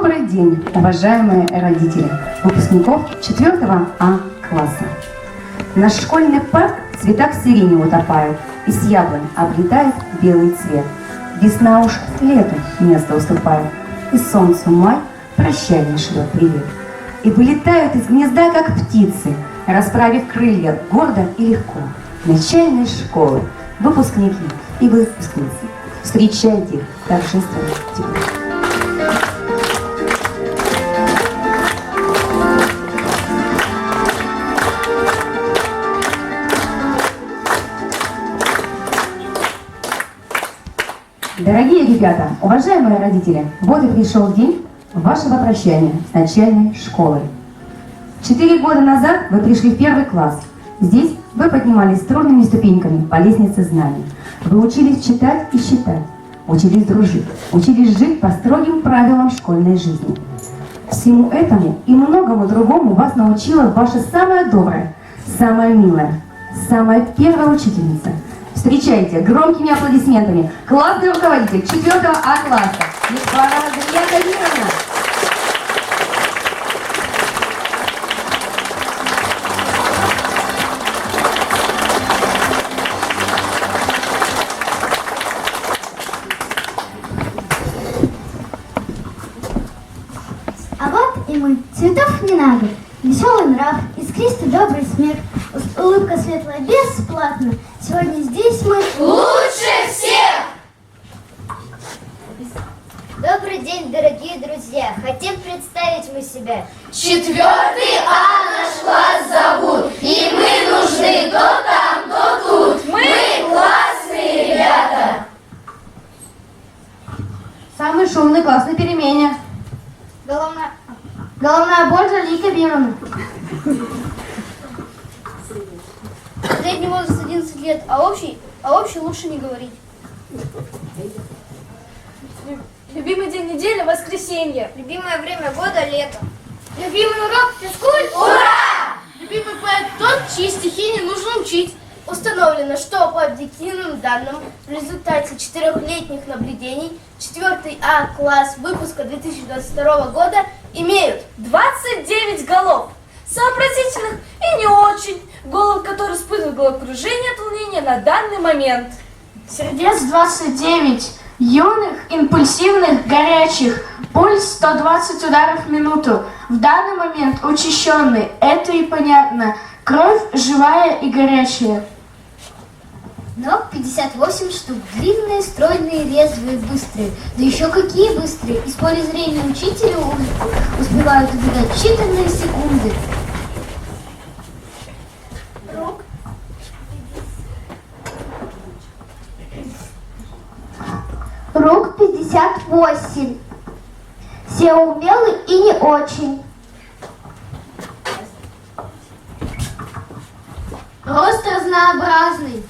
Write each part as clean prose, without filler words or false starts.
Добрый день, уважаемые родители, выпускников 4 А класса. Наш школьный парк в цветах сирени утопает, из яблонь облетает белый цвет. Весна уж лету место уступает, и солнцу май прощальный шлет привет. И вылетают из гнезда, как птицы, расправив крылья гордо и легко. Начальной школы, выпускники и выпускницы, встречайте их торжественно тепло. Дорогие ребята, уважаемые родители, вот и пришел день вашего прощания с начальной школой. 4 года назад вы пришли в 1 класс. Здесь вы поднимались трудными ступеньками по лестнице знаний. Вы учились читать и считать, учились дружить, учились жить по строгим правилам школьной жизни. Всему этому и многому другому вас научила ваша самая добрая, самая милая, самая первая учительница. Встречайте громкими аплодисментами классный руководитель 4 А класса Литвара Андрея Давидовна. А вот и мы. Цветов не надо. Веселый нрав, искристый добрый смех, улыбка светлая бесплатно. Сегодня здесь мы лучше всех! Добрый день, дорогие друзья. Хотим представить мы себя. 4 А наш класс зовут, и мы нужны то там, то тут. Мы классные ребята. Самый шумный класс на перемене. Головная боль Жалии Кабировны. Средний возраст 11 лет, а общий лучше не говорить. Любимый день недели – воскресенье. Любимое время года – лето. Любимый урок – физкульт. Ура! Любимый поэт тот, чьи стихи не нужно учить. Установлено, что по объективным данным в результате 4-летних наблюдений 4 А класс выпуска 2022 года имеют 29 голов. Сообразительных и не очень. Голов, которые испытывают головокружение от волнения на данный момент. Сердец 29, юных, импульсивных, горячих, пульс 120 ударов в минуту. В данный момент учащенный, это и понятно. Кровь живая и горячая. Ног 58 штук, длинные, стройные, резвые, быстрые. Да еще какие быстрые! Из поля зрения учителя улыбку успевают убегать считанные секунды. Рук 58. Все умелы и не очень. Рост разнообразный.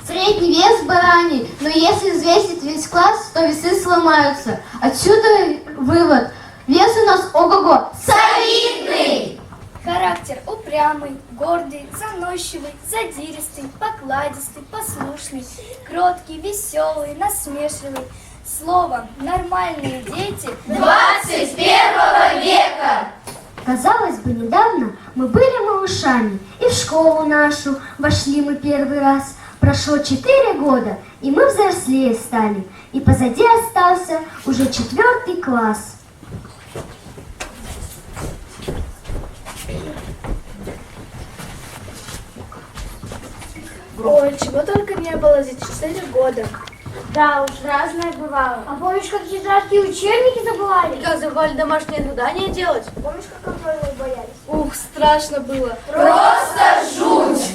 Средний вес бараний, но если взвесить весь класс, то весы сломаются. Отсюда вывод. Вес у нас ого-го. Солидный! Характер упрямый, гордый, заносчивый, задиристый, покладистый, послушный, кроткий, веселый, насмешливый. Словом, нормальные дети 21 века! Казалось бы, недавно мы были малышами, и в школу нашу вошли мы первый раз. Прошло 4 года, и мы взрослее стали, и позади остался уже 4 класс. Ой, чего только не было за 4 года. Да уж, разное бывало. А помнишь, как тетрадки и учебники забывали? Как забывали домашние задания делать? Помнишь, как контрольные боялись? Ух, страшно было. Просто жуть!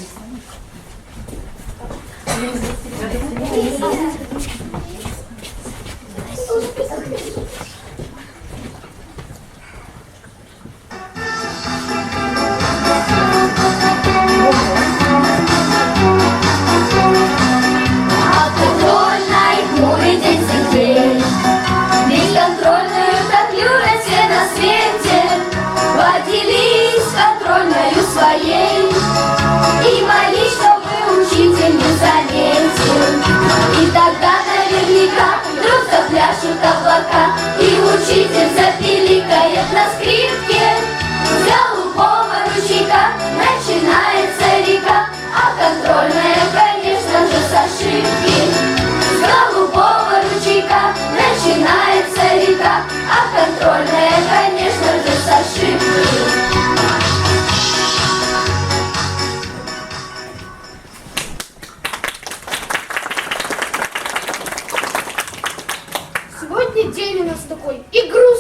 Своей и молись, чтобы учитель не заметил. И тогда наверняка вдруг запляшут облака, и учитель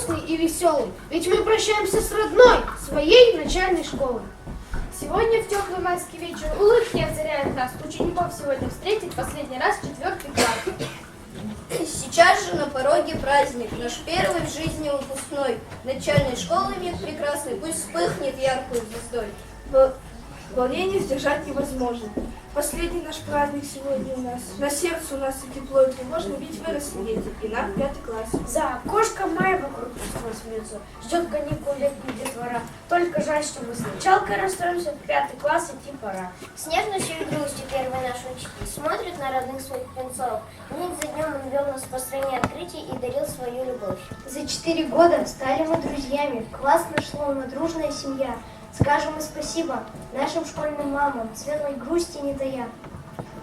грустный и веселый, ведь мы прощаемся с родной, своей начальной школой. Сегодня в теплый майский вечер улыбки озаряют нас. Учеников сегодня встретить последний раз 4 класс. Сейчас же на пороге праздник, наш первый в жизни выпускной. Начальной школы миг прекрасный, пусть вспыхнет яркой звездой. Волнение сдержать невозможно. Последний наш праздник сегодня у нас. На сердце у нас и тепло, и тревожно, ведь выросли дети, и нам 5 класс. За окошком мая вокруг пустого смеется. Ждет каникул летний детвора. Только жаль, что мы с началкой расстроимся, в 5 класс идти пора. С нежностью и грустью первый наш учитель смотрит на родных своих птенцов. День за днем он вел нас по стране открытий и дарил свою любовь. За 4 года стали мы друзьями, в класс нашла мы дружная семья. Скажем и спасибо нашим школьным мамам, светлой грусти не тая.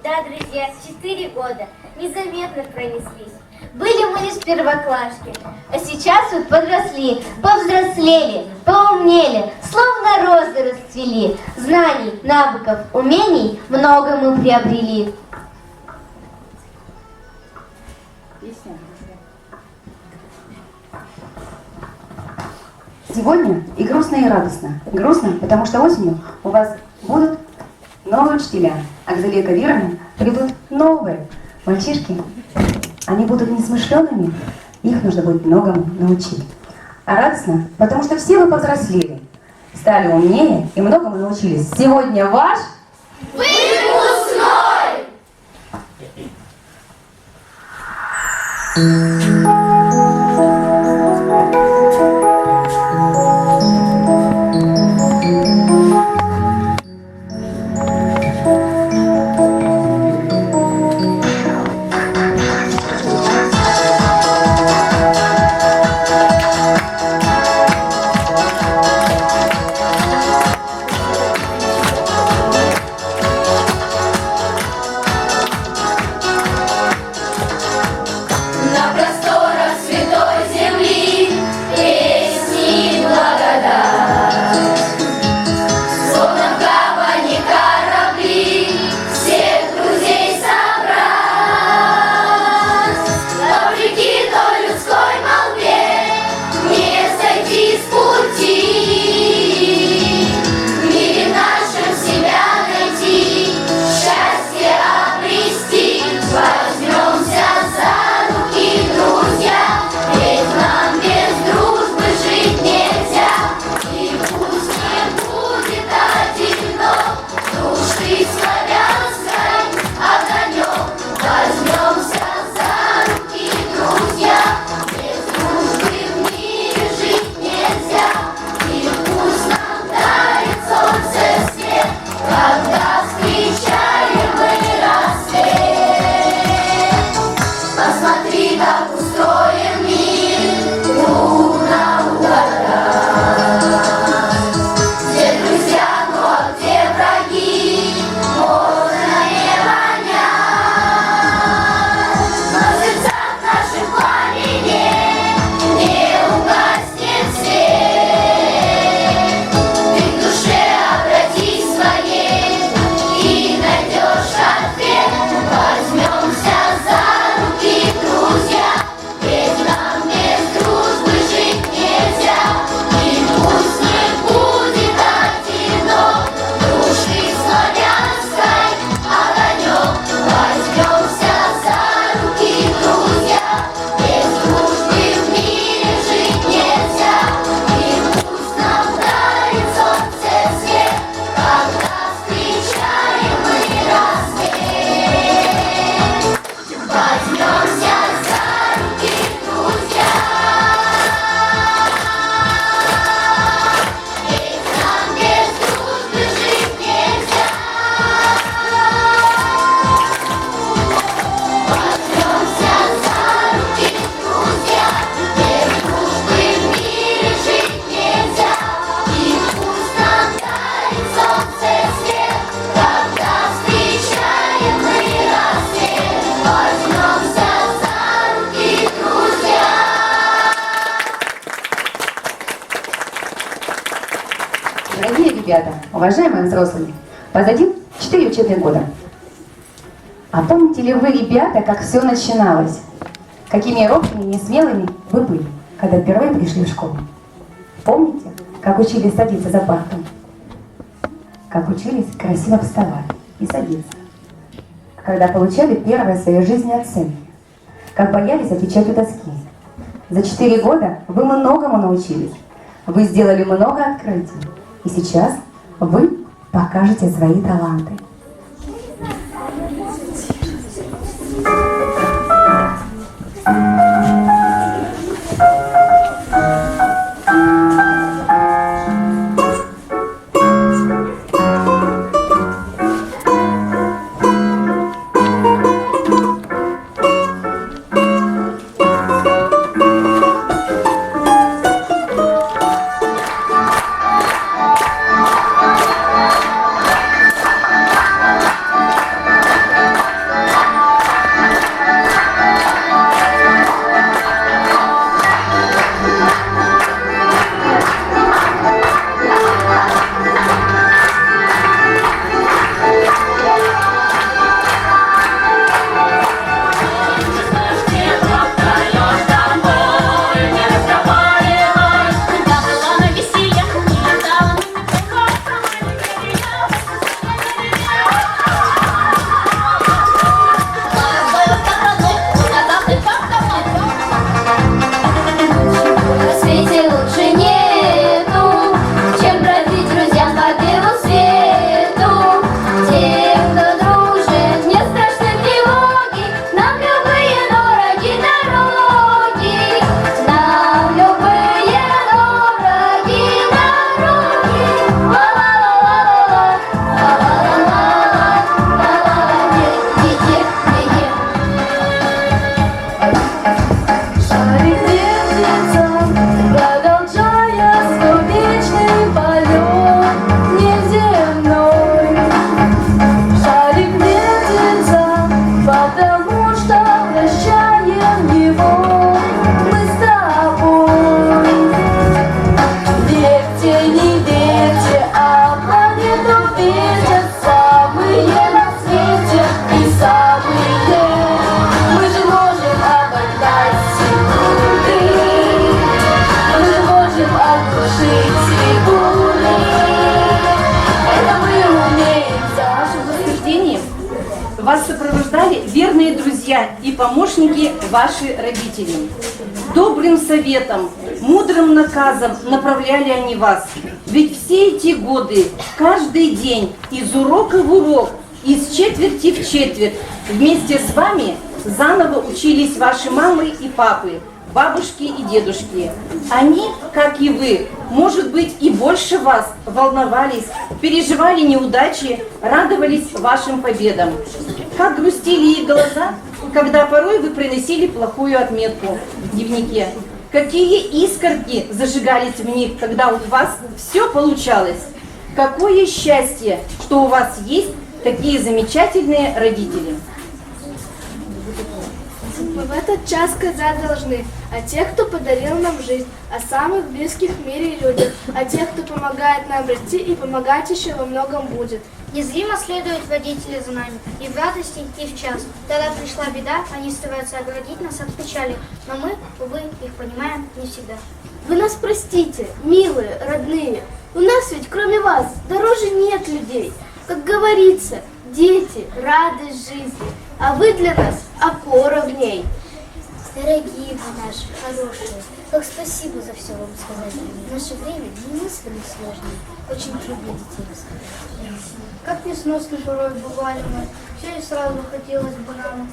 Да, друзья, 4 года незаметно пронеслись. Были мы лишь первоклашки, а сейчас вот подросли, повзрослели, поумнели, словно розы расцвели. Знаний, навыков, умений много мы приобрели. Сегодня и грустно, и радостно. Грустно, потому что осенью у вас будут новые учителя, а к Залека Веровне придут новые мальчишки. Они будут несмышленными, их нужно будет многому научить. А радостно, потому что все вы повзрослели, стали умнее и многому научились. Сегодня ваш Выпускной! На просторах святой земли песни благодать. Словно в гавани корабли всех друзей собрать. Вопреки той людской молве не сойти с пути. В мире нашем себя найти, счастье обрести. Возьмемся за руки, друзья, ведь нам без дружбы жить нельзя. И пусть не будет одинок души славянской огонек. Возьмемся за руки, друзья, без дружбы в мире жить нельзя. И пусть нам дарит солнце свет, когда встречаем мы рассвет. Посмотри, как устроен мир, трудно угадать. Где друзья, ну а где враги, можно не понять. Но в сердцах наших пламеней не угаснет свет. Ты к душе обратись своей и найдешь ответ. Возьмемся за руки, друзья, ведь нам без дружбы жить нельзя. И пусть не будет одинок души славянской огонек. Возьмемся за руки, друзья, без дружбы в мире жить нельзя. И пусть нам дарит солнце свет, когда встречаем мы рассвет. Возьмемся за руки, друзья, ведь нам без дружбы жить нельзя. Возьмемся за руки, друзья, без дружбы в мире жить нельзя. И пусть нам дарит солнце свет, когда встречаем мы рассвет. Возьмемся за руки, друзья. Дорогие ребята, уважаемые взрослые, позади 4 учебных года. А помните ли вы, ребята, как все начиналось? Какими робкими, несмелыми вы были? когда впервые пришли в школу? Помните, как учились садиться за парту? Как учились красиво вставать и садиться? Когда получали первое в своей жизни оценки? Как боялись отвечать у доски? За 4 года вы многому научились. Вы сделали много открытий. И сейчас вы покажете свои таланты. Вас сопровождали верные друзья и помощники ваши родители. Добрым советом, мудрым наказом направляли они вас. Ведь все эти годы, каждый день, из урока в урок, из четверти в четверть, вместе с вами заново учились ваши мамы и папы, бабушки и дедушки. Они, как и вы, может быть, и больше вас, волновались, переживали неудачи, радовались вашим победам. Как грустили их глаза, когда порой вы приносили плохую отметку в дневнике. Какие искорки зажигались в них, когда у вас все получалось. Какое счастье, что у вас есть такие замечательные родители. Мы в этот час сказать должны о тех, кто подарил нам жизнь, о самых близких в мире людях, о тех, кто помогает нам расти и помогать еще во многом будет. Незримо следуют водители за нами, и в радости, и в час. Когда пришла беда, они стараются оградить нас от печали, но мы, увы, их понимаем не всегда. Вы нас простите, милые, родные, у нас ведь кроме вас дороже нет людей. Как говорится, дети, радость жизни, а вы для нас опора в ней. Дорогие вы наши, хорошие, как спасибо за все вам сказать. В наше время немыслимо сложно, очень трудно детей воспитать. Как несносно порой бывали мы, все и сразу хотелось бы нам.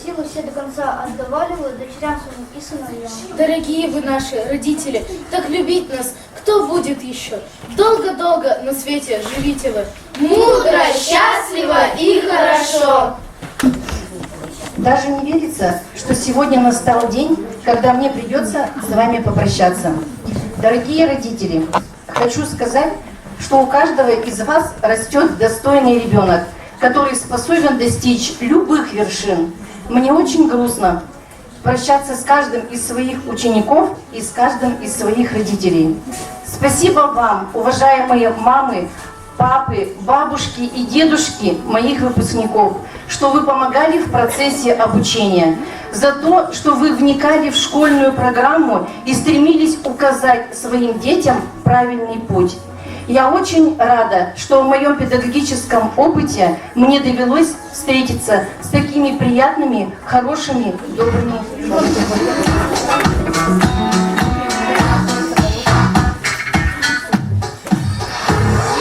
Силы все до конца отдавали вы дочерям своим и сыновьям. Дорогие вы наши родители, так любить нас кто будет еще? Долго-долго на свете живите вы. Мудро, счастливо и хорошо. Даже не верится, что сегодня настал день, когда мне придется с вами попрощаться. Дорогие родители, хочу сказать, что у каждого из вас растет достойный ребенок, который способен достичь любых вершин. Мне очень грустно прощаться с каждым из своих учеников и с каждым из своих родителей. Спасибо вам, уважаемые мамы, папы, бабушки и дедушки моих выпускников, что вы помогали в процессе обучения, за то, что вы вникали в школьную программу и стремились указать своим детям правильный путь. Я очень рада, что в моем педагогическом опыте мне довелось встретиться с такими приятными, хорошими, добрыми людьми.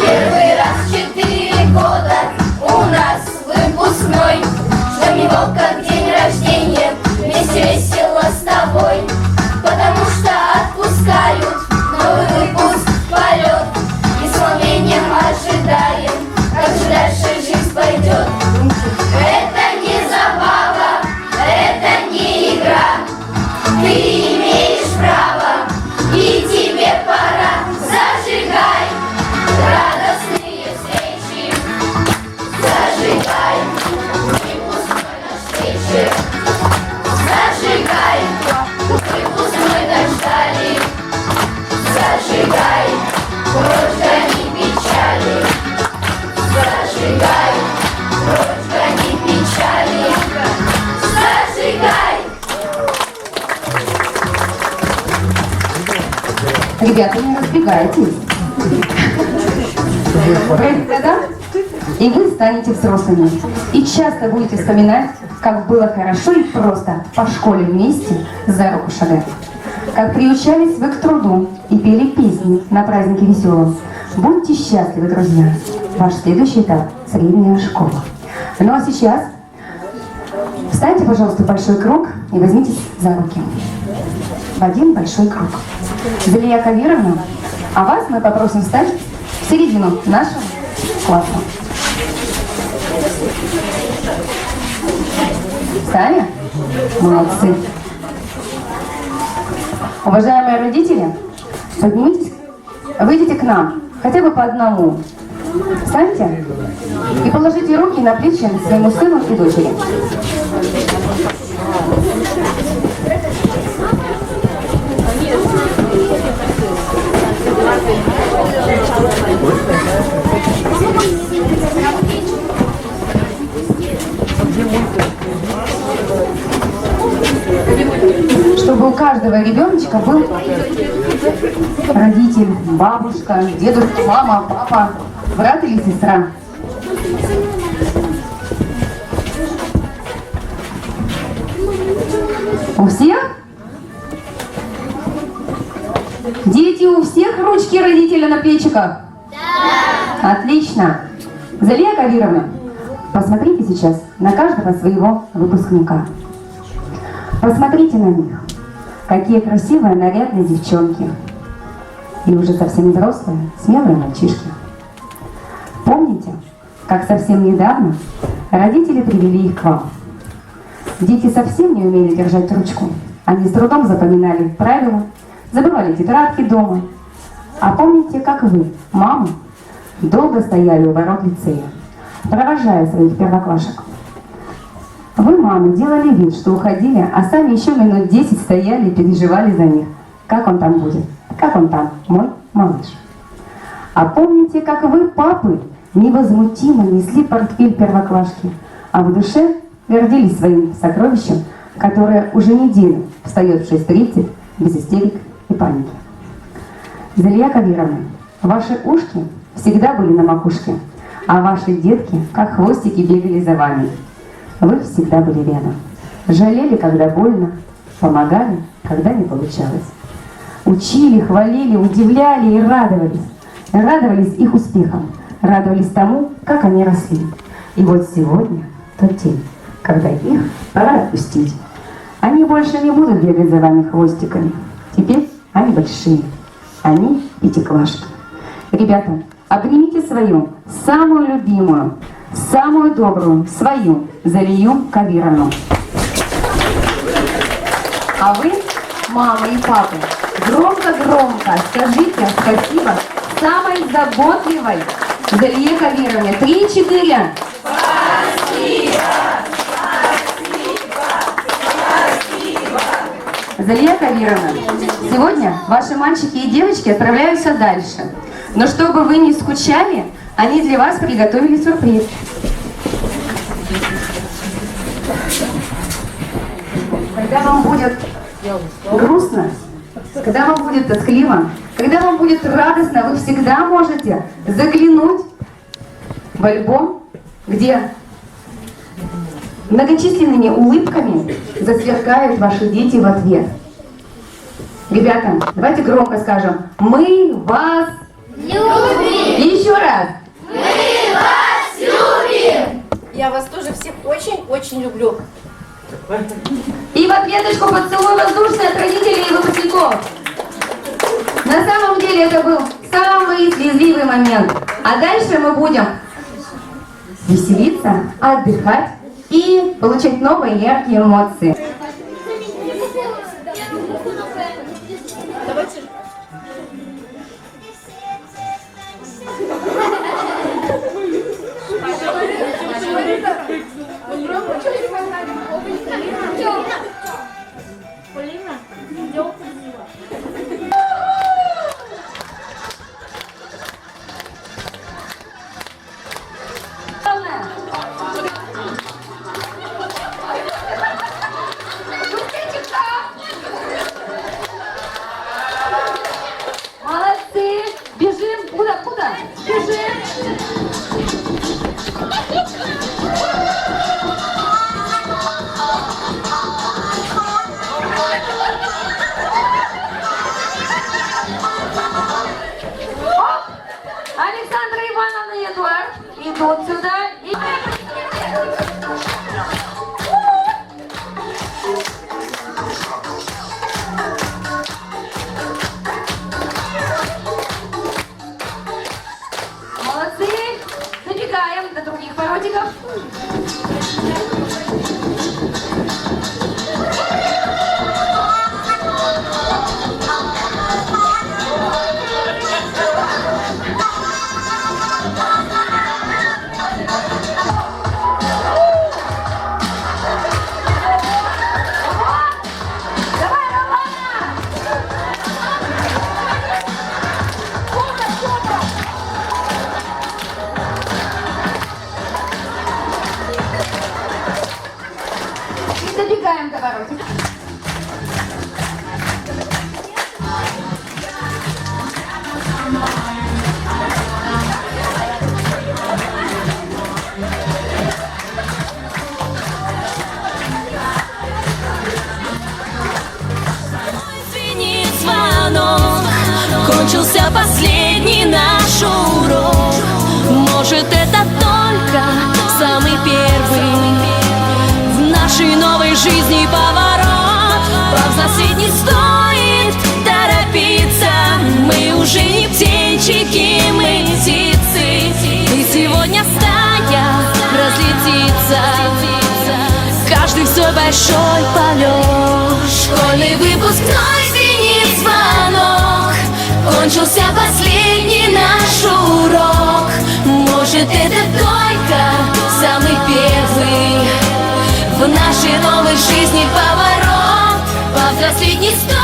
Первый раз 4 года у нас выпускной. Ждем его как день рождения, вместе весело с тобой. Потому что отпускают новый выпуск, полет. И с волнением ожидаем, как же дальше жизнь пойдет. Это не забава, это не игра. Ты имеешь право, и тебе пора. Зажигай радостные встречи, зажигай выпускной наш вечер. Зажигай, выпускной дождали. Зажигай, прочь гони печали. Зажигай, прочь гони печали. Зажигай. Ребята, не разбегайтесь. Пройдет года, и вы станете взрослыми. И часто будете вспоминать, как было хорошо и просто по школе вместе за руку шагать. Как приучались вы к труду и пели песни на празднике веселом. Будьте счастливы, друзья. Ваш следующий этап – средняя школа. Ну а сейчас встаньте, пожалуйста, в большой круг и возьмитесь за руки. В один большой круг. Залия Кавировна, а вас мы попросим встать в середину нашего класса. Встали? Молодцы. Уважаемые родители, поднимитесь, выйдите к нам, хотя бы по одному. Встаньте и положите руки на плечи своему сыну и дочери. Чтобы у каждого ребеночка был родитель, бабушка, дедушка, мама, папа, брат или сестра. У всех? Дети, у всех ручки родителя на плечиках? Да. Отлично. Залия Кавировна, посмотрите сейчас на каждого своего выпускника. Посмотрите на них. Какие красивые, нарядные девчонки. И уже совсем взрослые, смелые мальчишки. Помните, как совсем недавно родители привели их к вам? Дети совсем не умели держать ручку. Они с трудом запоминали правила, забывали тетрадки дома. А помните, как вы, мамы, долго стояли у ворот лицея, провожая своих первоклашек? Вы, мамы, делали вид, что уходили, а сами еще минут 10 стояли и переживали за них. Как он там будет? Как он там, мой малыш? А помните, как вы, папы, невозмутимо несли портфель первоклашки, а в душе гордились своим сокровищем, которое уже неделю встает в 6:30 без истерик и паники? Залия Кавировна, ваши ушки всегда были на макушке, а ваши детки, как хвостики, бегали за вами. Вы всегда были рядом. Жалели, когда больно, помогали, когда не получалось. Учили, хвалили, удивляли и радовались. Радовались их успехам, радовались тому, как они росли. И вот сегодня тот день, когда их пора отпустить. Они больше не будут бегать за вами хвостиками. Теперь они большие. Они пятиклашки. Ребята, обнимите свою самую любимую, самую добрую, свою Залию Кавировну. А вы, мамы и папы, громко-громко скажите спасибо самой заботливой Залие Кавировне. 3-4. Спасибо! Залия Кавировна, сегодня ваши мальчики и девочки отправляются дальше. Но чтобы вы не скучали, они для вас приготовили сюрприз. когда вам будет грустно, когда вам будет тоскливо, когда вам будет радостно, вы всегда можете заглянуть в альбом, где многочисленными улыбками засверкают ваши дети в ответ. Ребята, давайте громко скажем: мы вас любим! И еще раз! Мы вас любим! Я вас тоже всех очень-очень люблю. И в ответочку поцелуй воздушный от родителей и выпускников. На самом деле это был самый слезливый момент. А дальше мы будем веселиться, отдыхать и получать новые яркие эмоции. Молодцы! Бежим! Куда? Бежим! Александра Ивановна и Эдуард идут сюда. Молодцы! Забегаем до других породиков. Добегаем до воротик. Звенит звонок, кончился последний наш урок. Может, это только самый первый в нашей новой жизни поворот. Повзрослеть не стоит торопиться, мы уже не птенчики, мы птицы. И сегодня стая разлетится, каждый в свой большой полет. Школьный выпускной звенит звонок, кончился последний наш урок. Может, это только самый первый в нашей новой жизни поворот. Повзрослеть не стоит